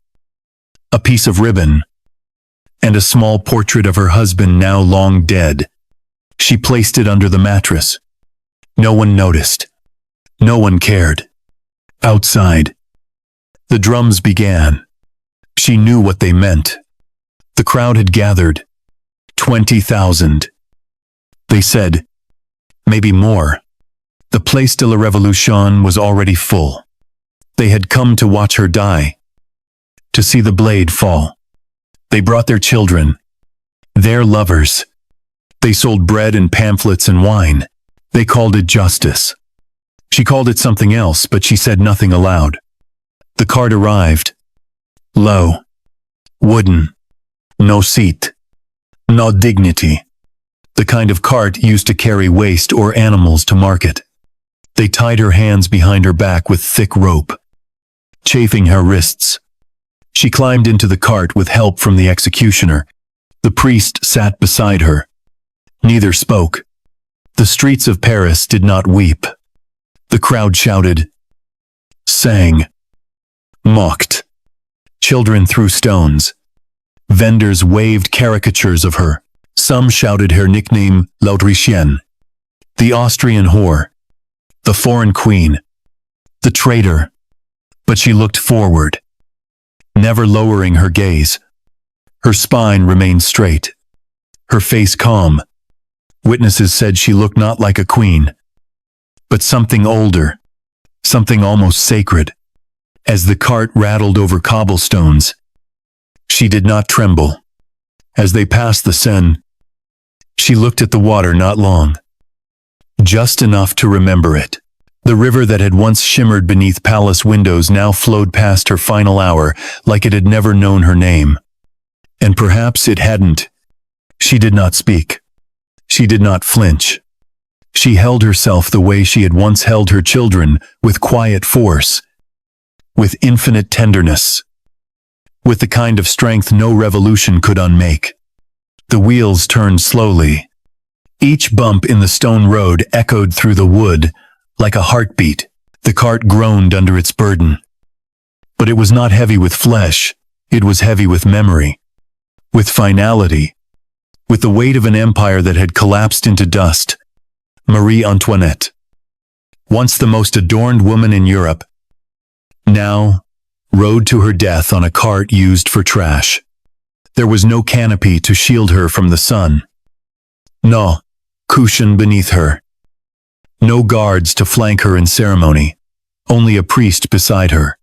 Speaker 1: a piece of ribbon, and a small portrait of her husband now long dead. She placed it under the mattress. No one noticed. No one cared. Outside, the drums began. She knew what they meant. The crowd had gathered. 20,000. They said, maybe more. The Place de la Révolution was already full. They had come to watch her die, to see the blade fall. They brought their children, their lovers. They sold bread and pamphlets and wine. They called it justice. She called it something else, but she said nothing aloud. The cart arrived. Low, wooden, no seat, no dignity. The kind of cart used to carry waste or animals to market. They tied her hands behind her back with thick rope, chafing her wrists. She climbed into the cart with help from the executioner. The priest sat beside her. Neither spoke. The streets of Paris did not weep. The crowd shouted, sang, mocked. Children threw stones. Vendors waved caricatures of her. Some shouted her nickname, l'Autrichienne, the Austrian whore, the foreign queen, the traitor. But she looked forward, never lowering her gaze. Her spine remained straight, her face calm. Witnesses said she looked not like a queen, but something older, something almost sacred. As the cart rattled over cobblestones, she did not tremble. As they passed the Seine, she looked at the water not long, just enough to remember it. The river that had once shimmered beneath palace windows now flowed past her final hour like it had never known her name. And perhaps it hadn't. She did not speak. She she did not flinch. She held herself the way she had once held her children, with quiet force, with infinite tenderness, with the kind of strength no revolution could unmake. The wheels turned slowly. Each bump in the stone road echoed through the wood like a heartbeat. The cart groaned under its burden. But it was not heavy with flesh, it was heavy with memory, with finality, with the weight of an empire that had collapsed into dust. Marie Antoinette, once the most adorned woman in Europe, now rode to her death on a cart used for trash. There was no canopy to shield her from the sun, no cushion beneath her, no guards to flank her in ceremony, only a priest beside her,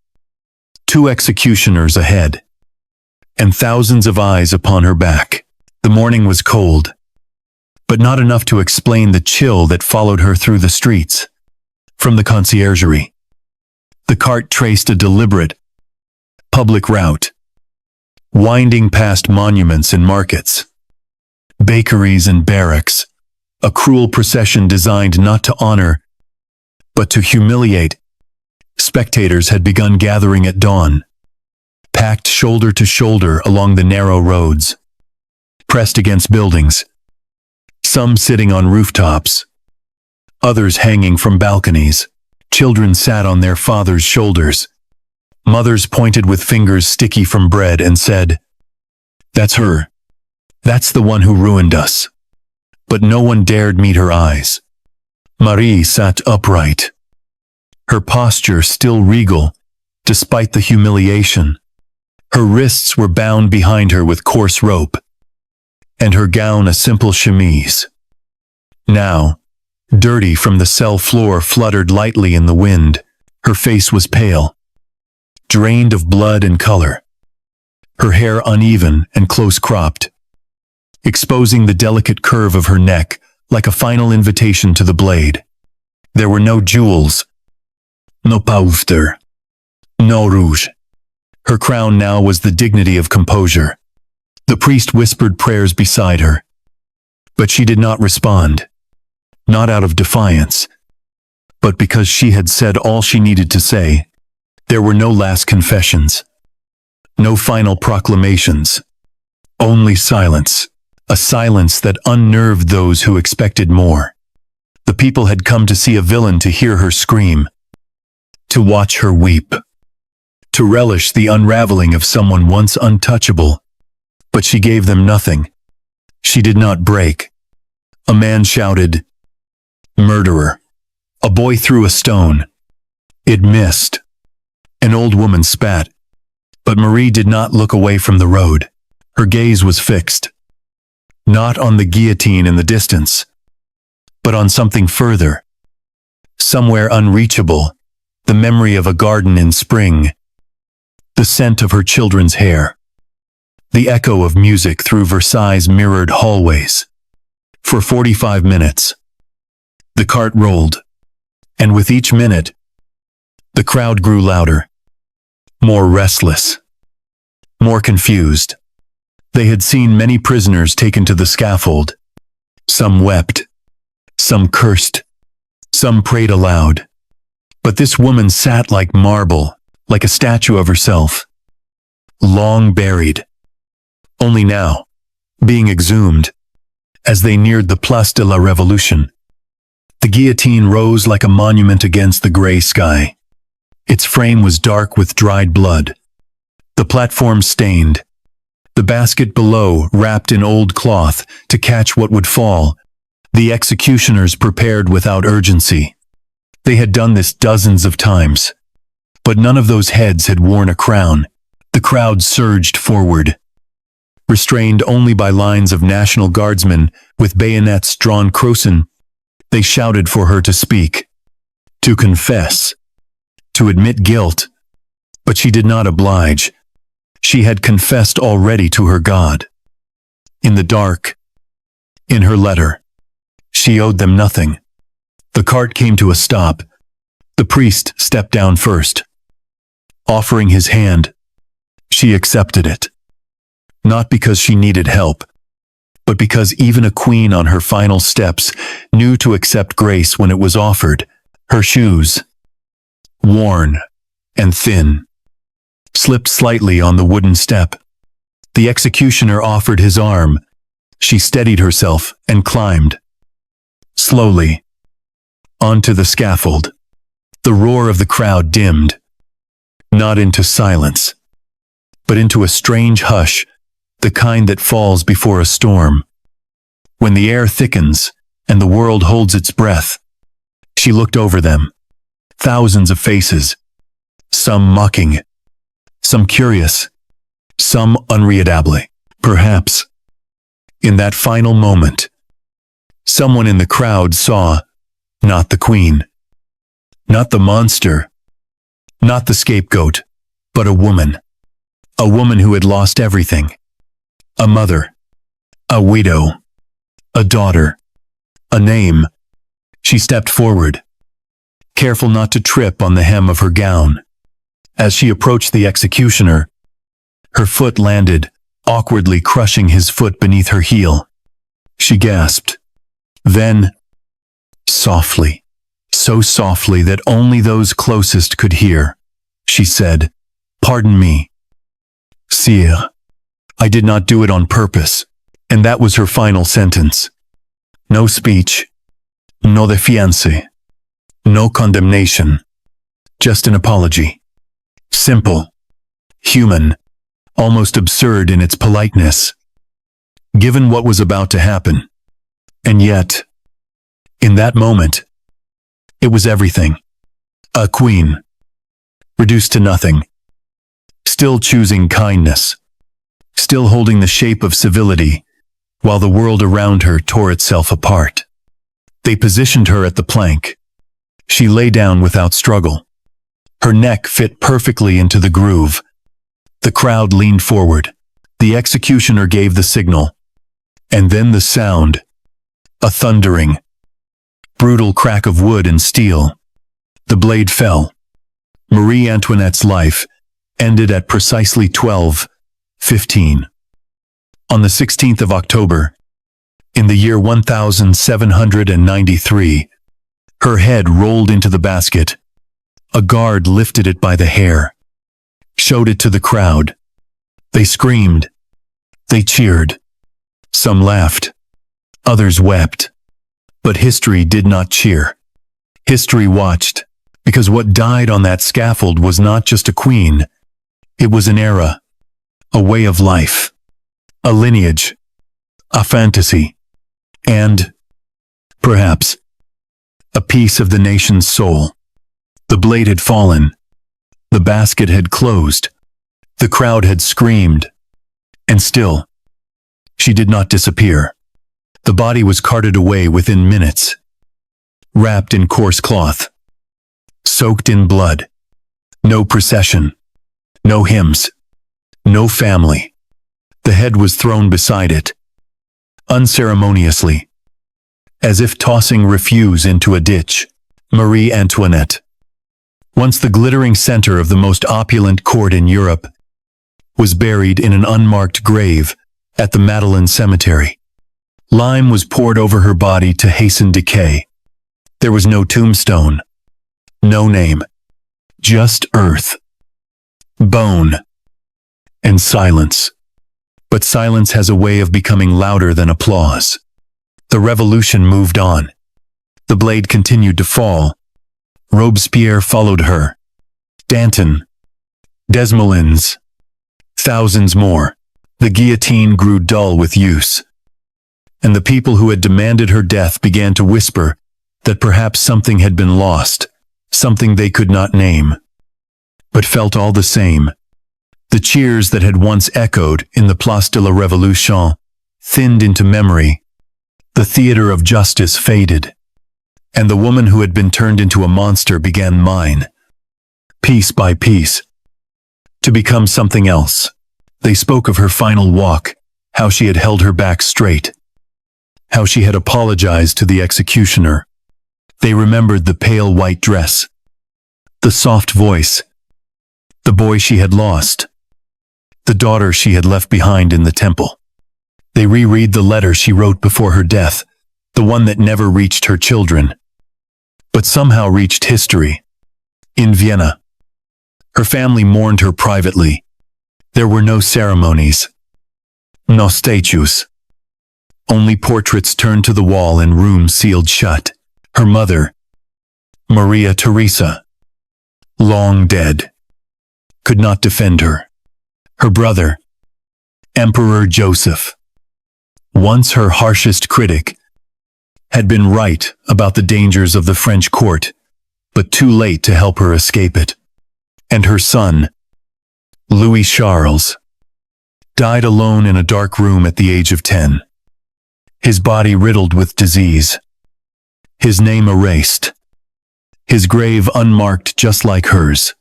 Speaker 1: 2 executioners ahead, and thousands of eyes upon her back. The morning was cold, but not enough to explain the chill that followed her through the streets. From the Conciergerie, the cart traced a deliberate, public route, winding past monuments and markets, bakeries and barracks, a cruel procession designed not to honor, but to humiliate. Spectators had begun gathering at dawn, packed shoulder to shoulder along the narrow roads, pressed against buildings, some sitting on rooftops, others hanging from balconies. Children sat on their fathers' shoulders. Mothers pointed with fingers sticky from bread and said, "That's her. That's the one who ruined us." But no one dared meet her eyes. Marie sat upright, her posture still regal, despite the humiliation. Her wrists were bound behind her with coarse rope, and her gown a simple chemise. Now, dirty from the cell floor, fluttered lightly in the wind. Her face was pale, drained of blood and color, her hair uneven and close-cropped, exposing the delicate curve of her neck like a final invitation to the blade. There were no jewels, no powder, no rouge. Her crown now was the dignity of composure. The priest whispered prayers beside her, but she did not respond, not out of defiance, but because she had said all she needed to say. There were no last confessions, no final proclamations, only silence, a silence that unnerved those who expected more. The people had come to see a villain, to hear her scream, to watch her weep, to relish the unraveling of someone once untouchable. But she gave them nothing. She did not break. A man shouted, "Murderer!" A boy threw a stone. It missed. An old woman spat. But Marie did not look away from the road. Her gaze was fixed, not on the guillotine in the distance, but on something further, somewhere unreachable, the memory of a garden in spring, the scent of her children's hair, the echo of music through Versailles' mirrored hallways. For 45 minutes, the cart rolled, and with each minute, the crowd grew louder, more restless, more confused. They had seen many prisoners taken to the scaffold. Some wept, some cursed, some prayed aloud. But this woman sat like marble, like a statue of herself, long buried, only now being exhumed. As they neared the Place de la Révolution, the guillotine rose like a monument against the gray sky. Its frame was dark with dried blood, the platform stained, the basket below wrapped in old cloth to catch what would fall. The executioners prepared without urgency. They had done this dozens of times, but none of those heads had worn a crown. The crowd surged forward, restrained only by lines of National Guardsmen with bayonets drawn close. They shouted for her to speak, to confess, to admit guilt. But she did not oblige. She had confessed already to her God. In the dark, in her letter, she owed them nothing. The cart came to a stop. The priest stepped down first. Offering his hand, she accepted it. Not because she needed help, but because even a queen on her final steps knew to accept grace when it was offered. Her shoes, worn and thin, slipped slightly on the wooden step. The executioner offered his arm. She steadied herself and climbed, slowly, onto the scaffold. The roar of the crowd dimmed, not into silence, but into a strange hush, the kind that falls before a storm. When the air thickens and the world holds its breath, she looked over them. Thousands of faces, some mocking, some curious, some unreadable. Perhaps, in that final moment, someone in the crowd saw not the queen, not the monster, not the scapegoat, but a woman who had lost everything. A mother, a widow, a daughter, a name. She stepped forward, careful not to trip on the hem of her gown. As she approached the executioner, her foot landed, awkwardly crushing his foot beneath her heel. She gasped. Then, softly, so softly that only those closest could hear, she said, "Pardon me, Sire. I did not do it on purpose." And that was her final sentence. No speech, no défiance, no condemnation, just an apology. Simple, human, almost absurd in its politeness, given what was about to happen. And yet, in that moment, it was everything. A queen, reduced to nothing, still choosing kindness, still holding the shape of civility, while the world around her tore itself apart. They positioned her at the plank. She lay down without struggle. Her neck fit perfectly into the groove. The crowd leaned forward. The executioner gave the signal. And then the sound. A thundering, brutal crack of wood and steel. The blade fell. Marie Antoinette's life ended at precisely 12:15. On the 16th of October, in the year 1793, her head rolled into the basket. A guard lifted it by the hair, showed it to the crowd. They screamed. They cheered. Some laughed. Others wept. But history did not cheer. History watched, because what died on that scaffold was not just a queen. It was an era, a way of life, a lineage, a fantasy, and, perhaps, a piece of the nation's soul. The blade had fallen. The basket had closed. The crowd had screamed. And still, she did not disappear. The body was carted away within minutes, wrapped in coarse cloth, soaked in blood. No procession, no hymns, no family. The head was thrown beside it, unceremoniously, as if tossing refuse into a ditch. Marie Antoinette, once the glittering center of the most opulent court in Europe, was buried in an unmarked grave at the Madeleine Cemetery. Lime was poured over her body to hasten decay. There was no tombstone, no name, just earth, bone, and silence. But silence has a way of becoming louder than applause. The revolution moved on. The blade continued to fall. Robespierre followed her. Danton, Desmoulins, thousands more. The guillotine grew dull with use. And the people who had demanded her death began to whisper that perhaps something had been lost, something they could not name, but felt all the same. The cheers that had once echoed in the Place de la Révolution thinned into memory. The theater of justice faded, and the woman who had been turned into a monster began mine, piece by piece, to become something else. They spoke of her final walk, how she had held her back straight, how she had apologized to the executioner. They remembered the pale white dress, the soft voice, the boy she had lost, the daughter she had left behind in the temple. They reread the letter she wrote before her death, the one that never reached her children, but somehow reached history. In Vienna, her family mourned her privately. There were no ceremonies, no statues, only portraits turned to the wall and rooms sealed shut. Her mother, Maria Theresa, long dead, could not defend her. Her brother, Emperor Joseph, once her harshest critic, had been right about the dangers of the French court, but too late to help her escape it. And her son, Louis Charles, died alone in a dark room at the age of 10. His body riddled with disease, his name erased, his grave unmarked just like hers.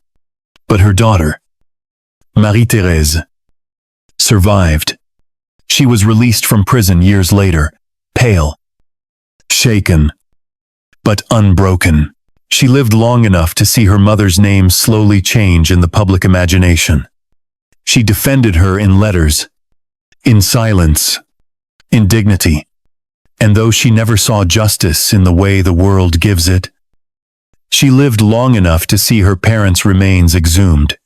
Speaker 1: But her daughter, Marie-Thérèse, survived. She was released from prison years later, pale, shaken, but unbroken. She lived long enough to see her mother's name slowly change in the public imagination. She defended her in letters, in silence, in dignity. And though she never saw justice in the way the world gives it, she lived long enough to see her parents' remains exhumed.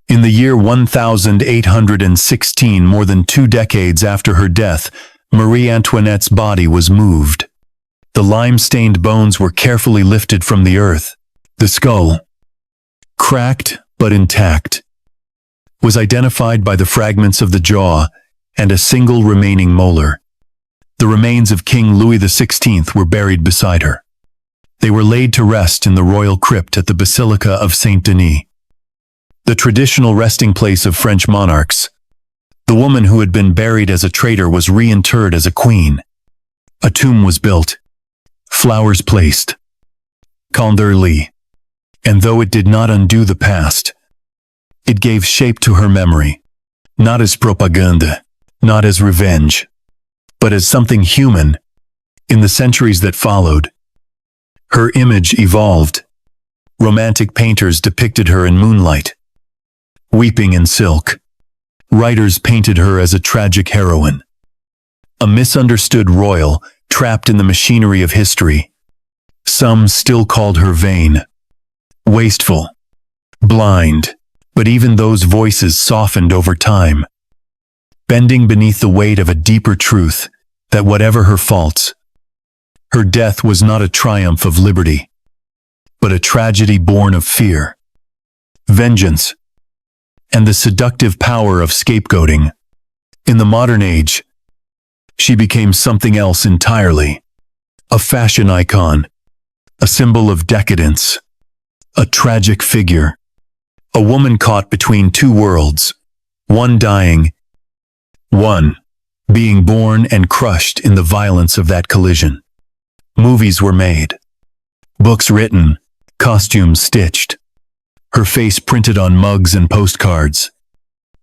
Speaker 1: In the year 1816, more than 2 decades after her death, Marie Antoinette's body was moved. The lime-stained bones were carefully lifted from the earth. The skull, cracked but intact, was identified by the fragments of the jaw and a single remaining molar. The remains of King Louis XVI were buried beside her. They were laid to rest in the royal crypt at the Basilica of Saint-Denis, the traditional resting place of French monarchs. The woman who had been buried as a traitor was reinterred as a queen. A tomb was built, flowers placed, condoleezza, and though it did not undo the past, it gave shape to her memory, not as propaganda, not as revenge, but as something human. In the centuries that followed, her image evolved. Romantic painters depicted her in moonlight, weeping in silk. Writers painted her as a tragic heroine, a misunderstood royal trapped in the machinery of history. Some still called her vain, wasteful, blind, but even those voices softened over time, bending beneath the weight of a deeper truth that whatever her faults, her death was not a triumph of liberty, but a tragedy born of fear, vengeance, and the seductive power of scapegoating. In the modern age, she became something else entirely, a fashion icon, a symbol of decadence, a tragic figure, a woman caught between two worlds, one dying, one being born and crushed in the violence of that collision. Movies were made, books written, costumes stitched, her face printed on mugs and postcards,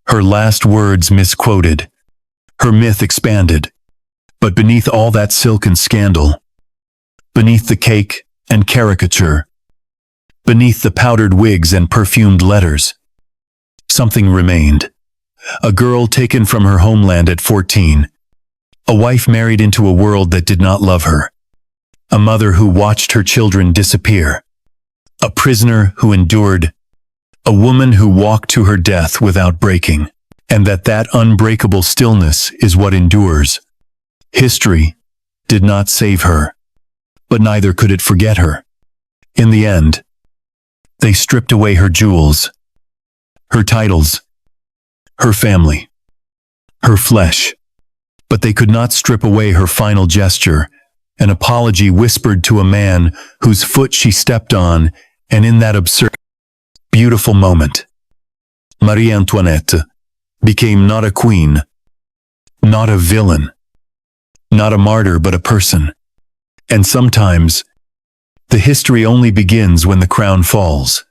Speaker 1: her last words misquoted, her myth expanded. But beneath all that silken scandal, beneath the cake and caricature, beneath the powdered wigs and perfumed letters, something remained. A girl taken from her homeland at 14, a wife married into a world that did not love her, a mother who watched her children disappear, a prisoner who endured, a woman who walked to her death without breaking, and that unbreakable stillness is what endures. History did not save her, but neither could it forget her. In the end, they stripped away her jewels, her titles, her family, her flesh, but they could not strip away her final gesture, an apology whispered to a man whose foot she stepped on, and in that absurd, beautiful moment, Marie Antoinette became not a queen, not a villain, not a martyr but a person. And sometimes, the history only begins when the crown falls.